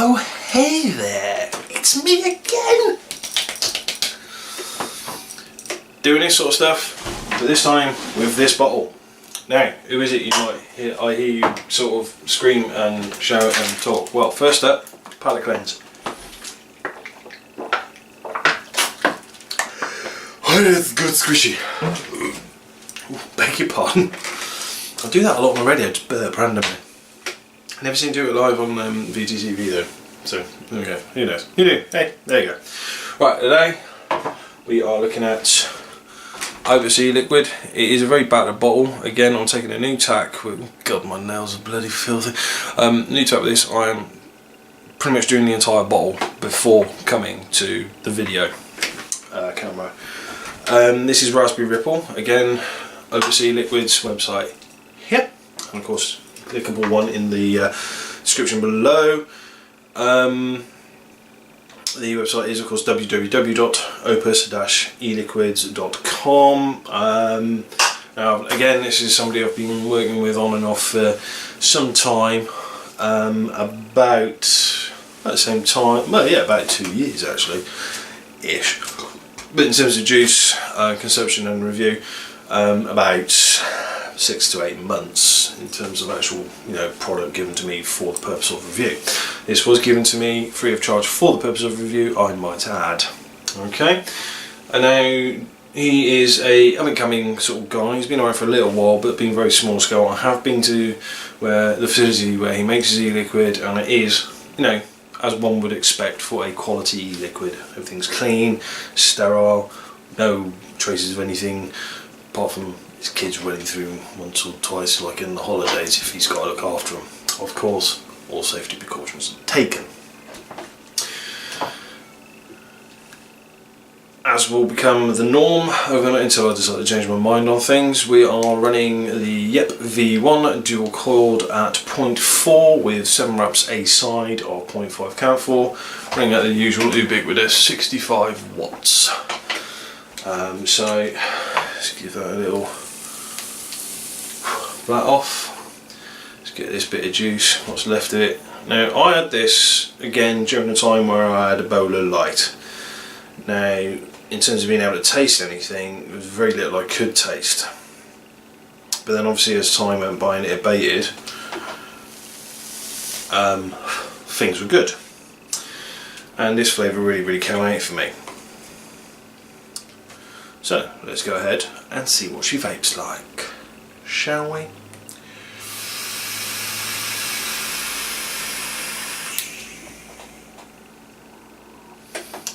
Oh hey there, it's me again! Doing this sort of stuff, but this time with this bottle. Now, who is it you might hear? I hear you sort of scream and shout and talk. Well, first up, palate cleanse. Oh, it's good squishy. Ooh, beg your pardon. I do that a lot on the radio, just burp randomly. I never seem to do it live on VTCV though. So, there we go. Who knows? You do. Hey, there you go. Right, today we are looking at Oversea liquid. It is a very battered bottle. Again, I'm taking a new tack. God, my nails are bloody filthy. New tack with this. I am pretty much doing the entire bottle before coming to the video camera. This is Rasberry Ripple. Again, Oversea Liquids website here, and of course, clickable one in the description below. The website is of course www.opus-eliquids.com. Now again, this is somebody I've been working with on and off for some time, about at the same time, well yeah, about 2 years actually, ish. But in terms of juice consumption and review, about 6 to 8 months in terms of actual, product given to me for the purpose of review. This was given to me free of charge for the purpose of review, I might add. Okay, and now he is a up-and-coming sort of guy. He's been around for a little while, but been very small scale. I have been to the facility where he makes his e-liquid, and it is, as one would expect for a quality e-liquid. Everything's clean, sterile, no traces of anything apart from his kids running through once or twice, like in the holidays, if he's got to look after them. Of course, all safety precautions taken. As will become the norm overnight until I decide to change my mind on things, we are running the V1 dual coiled at 0.4 with 7 wraps a side of 0.5 count for, running at the usual ubiquitous 65 watts. So let's give that a little flat off. Let's get this bit of juice, what's left of it. Now I had this again during the time where I had a Bowler Light. Now in terms of being able to taste anything, there was very little I could taste. But then obviously as time went by and it abated, things were good. And this flavour really came out for me. So let's go ahead and see what she vapes like, shall we?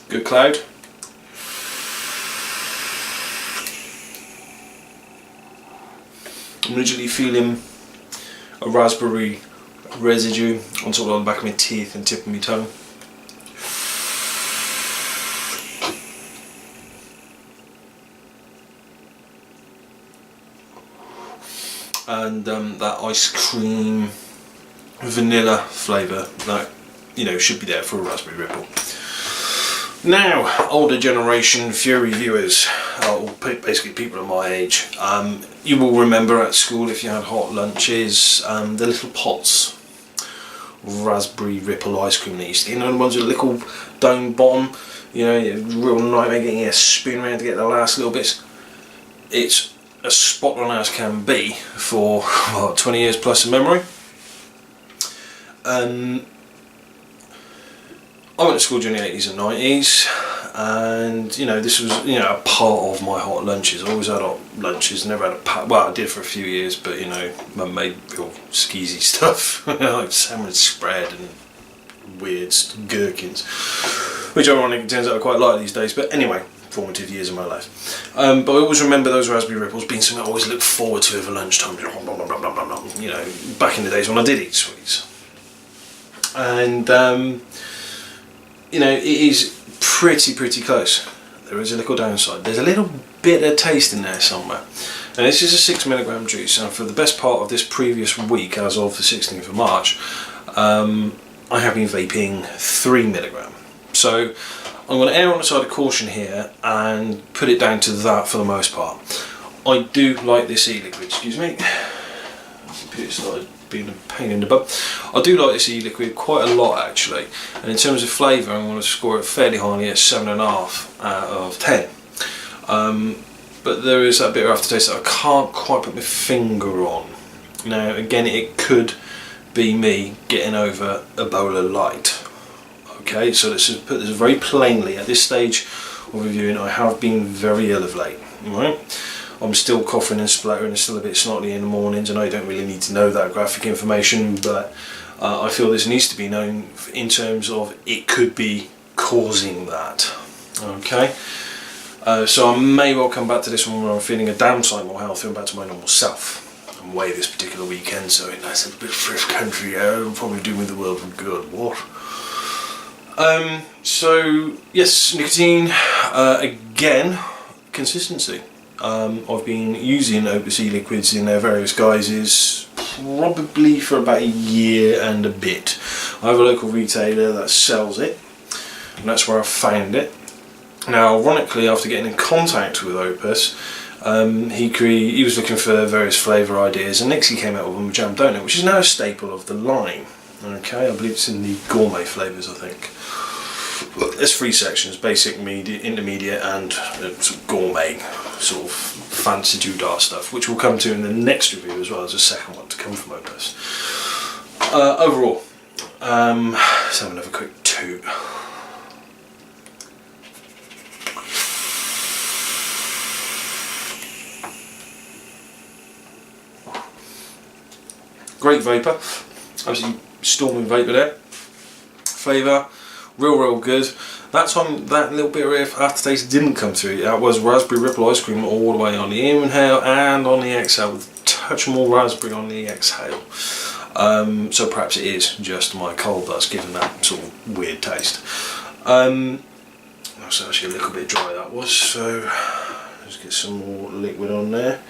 Good cloud. I'm literally feeling a raspberry residue on sort of the back of my teeth and tip of my tongue. And that ice cream vanilla flavour that should be there for a Raspberry Ripple. Now, older generation Fury viewers, or basically people of my age, you will remember at school, if you had hot lunches, the little pots of Raspberry Ripple ice cream that you used to get, the ones with a little dome bottom, real nightmare getting your spoon around to get the last little bits. It's as spot on as can be for 20 years plus in memory. I went to school during the 80s and 90s, and this was a part of my hot lunches. I always had hot lunches, never had a pack. Well, I did for a few years, but Mum made real skeezy stuff like salmon spread and weird gherkins, which ironically turns out I quite like these days. But anyway, formative years of my life. But I always remember those Raspberry Ripples being something I always looked forward to over lunchtime. Back in the days when I did eat sweets. And it is pretty close. There is a little downside. There's a little bit of taste in there somewhere. And this is a 6mg juice, and for the best part of this previous week, as of the 16th of March, I have been vaping 3mg. So I'm going to err on the side of caution here and put it down to that for the most part. I do like this e-liquid, excuse me. computer started being a pain in the butt. I do like this e-liquid quite a lot actually, and in terms of flavour I'm going to score it fairly highly at 7.5 out of 10. But there is that bitter aftertaste that I can't quite put my finger on. Now again, it could be me getting over Ebola Light. Okay, so let's just put this very plainly. At this stage of reviewing, I have been very ill of late. Right? I'm still coughing and spluttering and still a bit snotty in the mornings, and I don't really need to know that graphic information, but I feel this needs to be known in terms of it could be causing that. Okay, so I may well come back to this one when I'm feeling a damn sight more healthy and back to my normal self. I'm away this particular weekend, so in nice a bit fresh country air will probably do me the world of good. What? So yes, nicotine, again, consistency. I've been using Opus e-liquids in their various guises probably for about a year and a bit. I have a local retailer that sells it, and that's where I found it. Now ironically, after getting in contact with Opus, he was looking for various flavour ideas, and next he came out with a jam donut, which is now a staple of the line. Okay, I believe it's in the gourmet flavours, I think. There's 3 sections: basic, medium, intermediate, and sort of gourmet, sort of fancy doodah stuff, which we'll come to in the next review as well as a second one to come from Opus. Overall, let's have another quick toot. Great vapour, absolutely storming vapour there. Flavour, real good. That time that little bit of aftertaste didn't come through. That was Raspberry Ripple ice cream all the way on the inhale and on the exhale, with a touch more raspberry on the exhale. So perhaps it is just my cold that's given that sort of weird taste. That's actually a little bit dry, that was, so let's get some more liquid on there.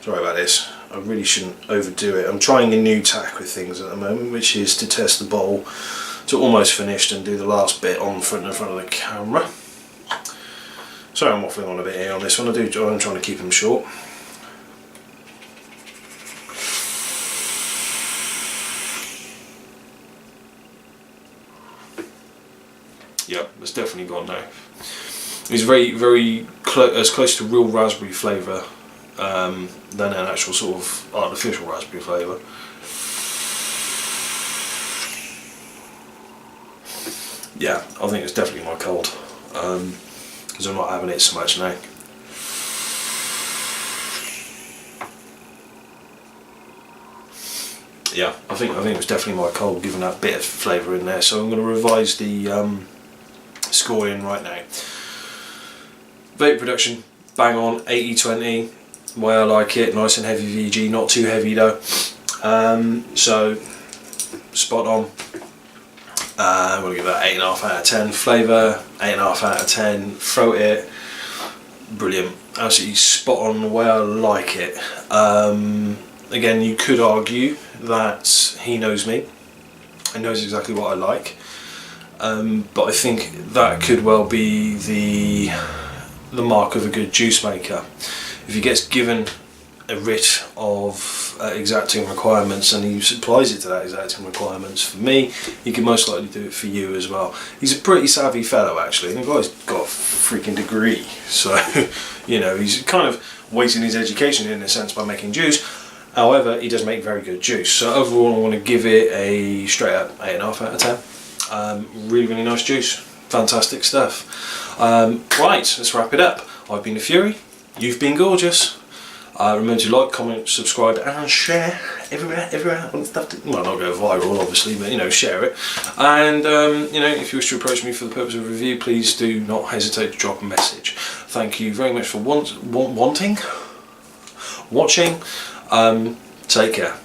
Sorry about this, I really shouldn't overdo it. I'm trying a new tack with things at the moment, which is to test the bowl to almost finished and do the last bit in front of the camera. Sorry I'm waffling on a bit here on this one. I'm trying to keep them short. Yep, it's definitely gone now. It's very as close to real raspberry flavour than an actual sort of artificial raspberry flavour. Yeah, I think it's definitely my cold, because I'm not having it so much now. Yeah, I think it's definitely my cold, given that bit of flavour in there. So I'm going to revise the scoring right now. Vape production, bang on, 80-20, the way I like it, nice and heavy VG, not too heavy though. So spot on. I'm going to give that 8.5 out of 10. Flavour, 8.5 out of 10. Throat it, brilliant. Absolutely spot on the way I like it. Again, you could argue that he knows me and knows exactly what I like, but I think that could well be the mark of a good juice maker. If he gets given a writ of exacting requirements and he supplies it to that exacting requirements for me, he can most likely do it for you as well. He's a pretty savvy fellow actually, and the guy's got a freaking degree, so you know, he's kind of wasting his education in a sense by making juice. However, he does make very good juice. So overall I want to give it a straight up 8.5 out of 10. Really nice juice, fantastic stuff. Right, let's wrap it up. I've been the Fury, you've been gorgeous. Remember to like, comment, subscribe and share everywhere on stuff. Well, not go viral obviously, but you know, share it. And you know, if you wish to approach me for the purpose of a review, please do not hesitate to drop a message. Thank you very much for watching. Take care.